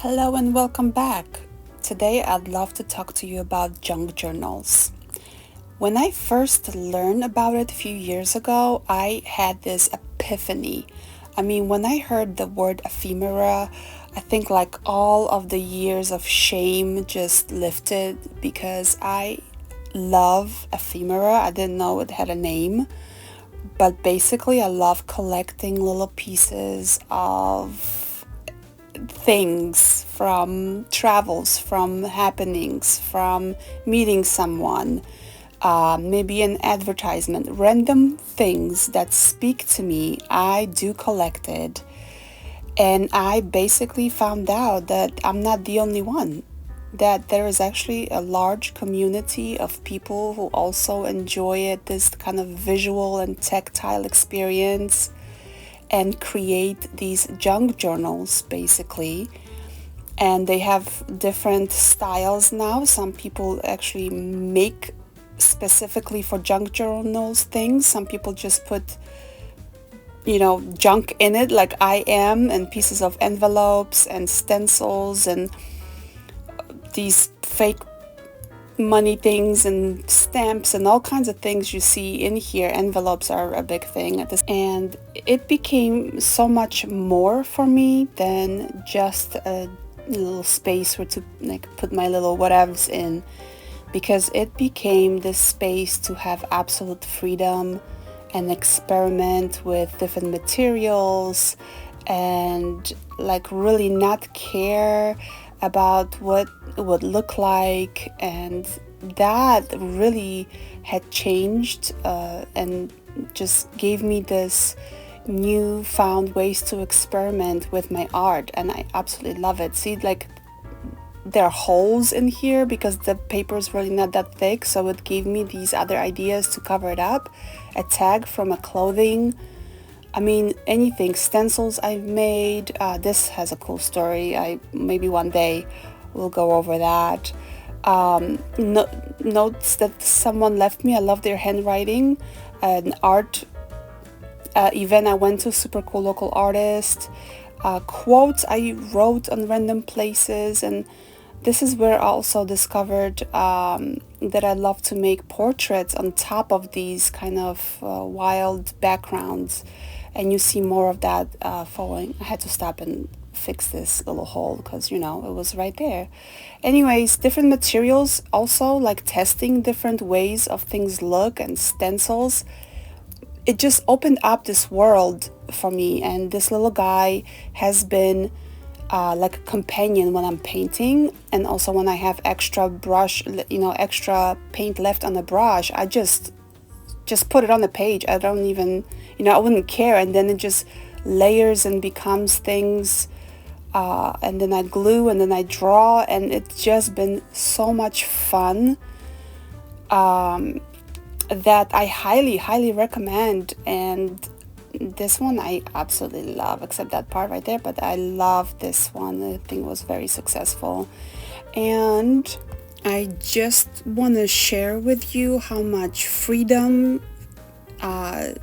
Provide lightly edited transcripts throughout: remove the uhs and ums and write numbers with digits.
Hello and welcome back. Today I'd love to talk to you about junk journals. When I first learned about it a few years ago, I had this epiphany. When I heard the word ephemera, I think like all of the years of shame just lifted because I love ephemera. I didn't know it had a name, but basically I love collecting little pieces of things, from travels, from happenings, from meeting someone, maybe an advertisement, random things that speak to me. I do collect it. And I basically found out that I'm not the only one, that there is actually a large community of people who also enjoy it, this kind of visual and tactile experience, and create these junk journals basically. And they have different styles now. Some people actually make specifically for junk journals things. Some people just put junk in it, like I am, and pieces of envelopes and stencils and these fake money things and stamps and all kinds of things you see in here. Envelopes are a big thing at this, and it became so much more for me than just a little space where to put my little whatevs in, because it became this space to have absolute freedom and experiment with different materials and really not care about what it would look like. And that really had changed and just gave me this newfound ways to experiment with my art, and I absolutely love it. See, there are holes in here because the paper is really not that thick, so it gave me these other ideas to cover it up. A tag from a clothing, anything, stencils I've made. This has a cool story. Maybe one day we'll go over that. Notes that someone left me. I love their handwriting. An art event I went to, super cool local artist. Quotes I wrote on random places, and this is where I also discovered that I love to make portraits on top of these kind of wild backgrounds. And you see more of that following. I had to stop and fix this little hole because, it was right there. Anyways, different materials also, like testing different ways of things look, and stencils. It just opened up this world for me. And this little guy has been like a companion when I'm painting, and also when I have extra extra paint left on the brush, I just put it on the page. I don't even, I wouldn't care. And then it just layers and becomes things. And then I glue, and then I draw, and it's just been so much fun that I highly, highly recommend. And this one I absolutely love, except that part right there. But I love this one. I think it was very successful. And I just want to share with you how much freedom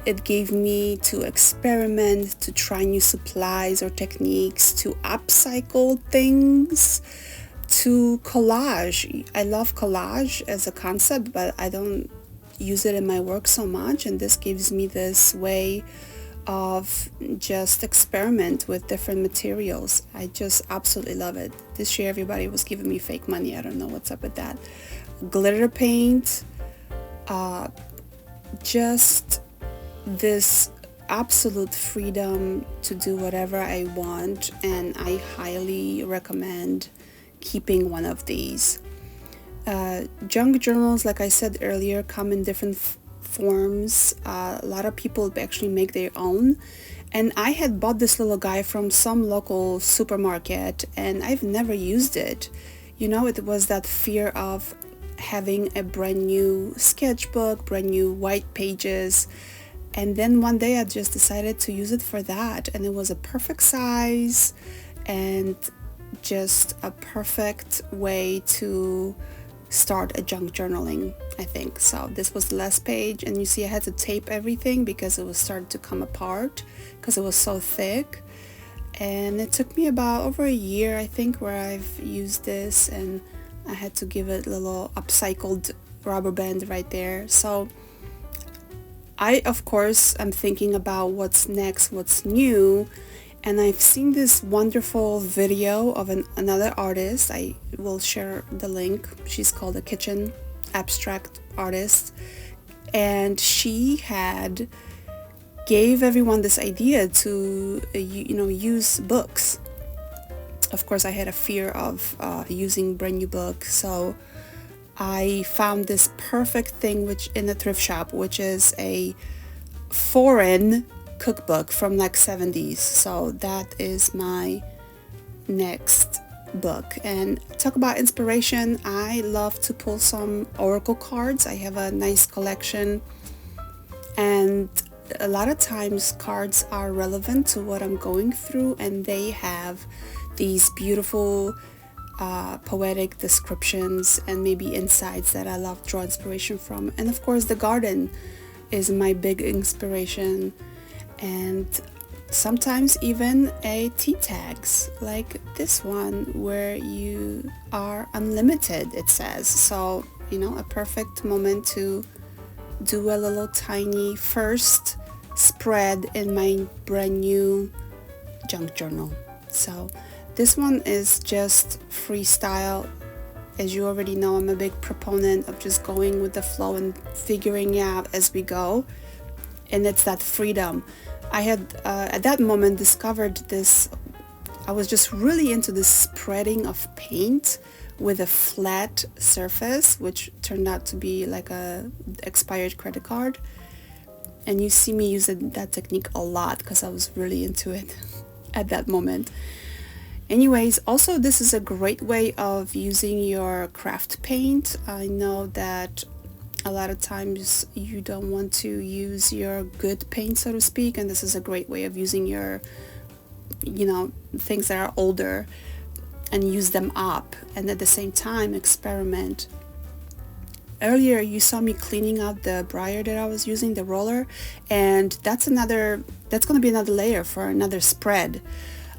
it gave me to experiment, to try new supplies or techniques, to upcycle things, to collage. I love collage as a concept, but I don't use it in my work so much. And this gives me this way of just experiment with different materials. I just absolutely love it. This year everybody was giving me fake money. I don't know what's up with that. Glitter paint, just this absolute freedom to do whatever I want, and I highly recommend keeping one of these. Junk journals, like I said earlier, come in different forms. A lot of people actually make their own, and I had bought this little guy from some local supermarket, and I've never used it. It was that fear of having a brand new sketchbook, brand new white pages. And then one day I just decided to use it for that, and it was a perfect size and just a perfect way to start a junk journaling, I think. So this was the last page, and you see I had to tape everything because it was starting to come apart because it was so thick. and it took me about over a year, I think, where I've used this, and I had to give it a little upcycled rubber band right there. So I, of course, am thinking about what's next, what's new, and I've seen this wonderful video of another artist. I will share the link. She's called a kitchen abstract artist, and she had gave everyone this idea to use books. Of course, I had a fear of using brand new books, so I found this perfect thing which in a thrift shop, which is a foreign cookbook from like 70s. So that is my next book. And talk about inspiration, I love to pull some oracle cards. I have a nice collection, and a lot of times cards are relevant to what I'm going through, and they have these beautiful poetic descriptions and maybe insights that I love to draw inspiration from. And of course, the garden is my big inspiration, and sometimes even a tea tags like this one where you are unlimited, it says. So, a perfect moment to do a little tiny first spread in my brand new junk journal. So this one is just freestyle. As you already know, I'm a big proponent of just going with the flow and figuring out as we go, and it's that freedom. I had at that moment discovered this. I was just really into this spreading of paint with a flat surface, which turned out to be like a expired credit card. And you see me using that technique a lot because I was really into it at that moment. Anyways, also this is a great way of using your craft paint. I know that a lot of times you don't want to use your good paint, so to speak, and this is a great way of using your, things that are older and use them up, and at the same time experiment. Earlier you saw me cleaning out the brayer that I was using, the roller, and that's going to be another layer for another spread.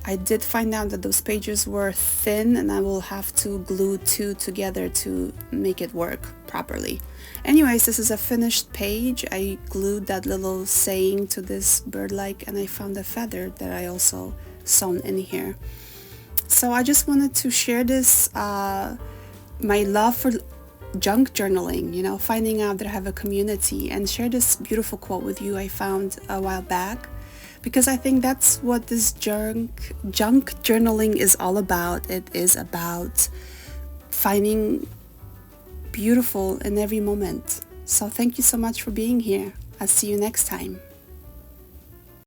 I did find out that those pages were thin, and I will have to glue two together to make it work properly. Anyways, this is a finished page. I glued that little saying to this bird-like, and I found a feather that I also sewn in here. So I just wanted to share this, my love for junk journaling, finding out that I have a community, and share this beautiful quote with you I found a while back, because I think that's what this junk journaling is all about. It is about finding beautiful in every moment. So thank you so much for being here. I'll see you next time.